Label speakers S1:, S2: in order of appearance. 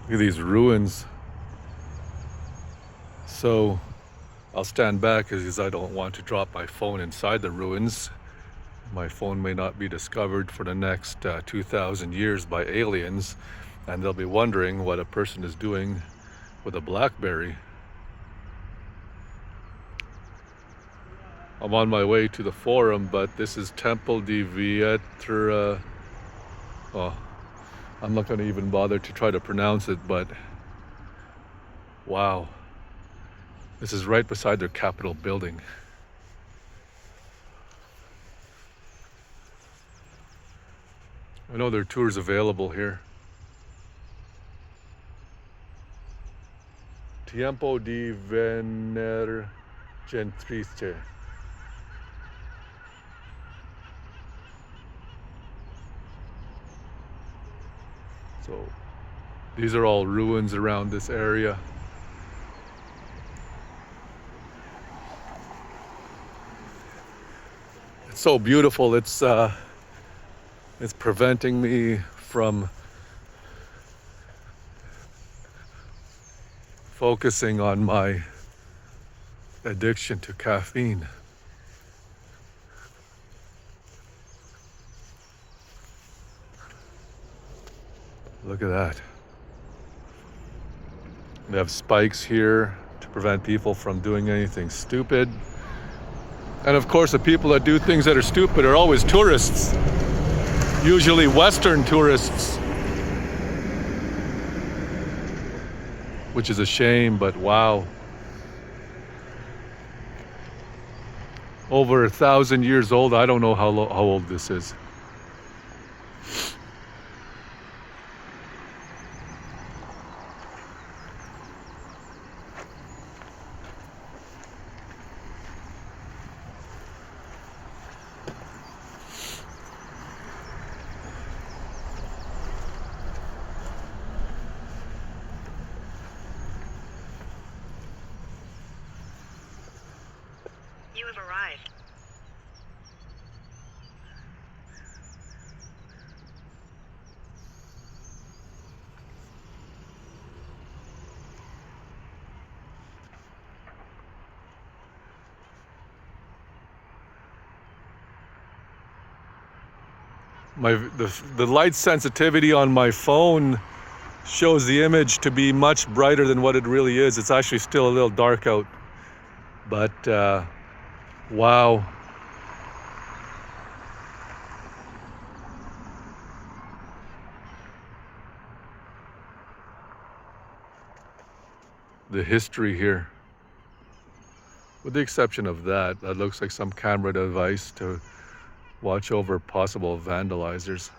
S1: Look at these ruins. So I'll stand back because I don't want to drop my phone inside the ruins. My phone may not be discovered for the next 2,000 years by aliens, and they'll be wondering what a person is doing with a BlackBerry. I'm on my way to the forum, but this is Temple di Vietra. Oh, I'm not going to even bother to try to pronounce it, but wow. This is right beside their Capitol building. I know there are tours available here. Tiempo di Vener Gentrice. So these are all ruins around this area. It's so beautiful. It's preventing me from focusing on my addiction to caffeine. Look at that. They have spikes here to prevent people from doing anything stupid. And of course, the people that do things that are stupid are always tourists, usually Western tourists, which is a shame, but wow. Over 1,000 years old. I don't know how old this is.
S2: You have arrived.
S1: The light sensitivity on my phone shows the image to be much brighter than what it really is. It's actually still a little dark out, but wow. The history here, with the exception of that looks like some camera device to watch over possible vandalizers.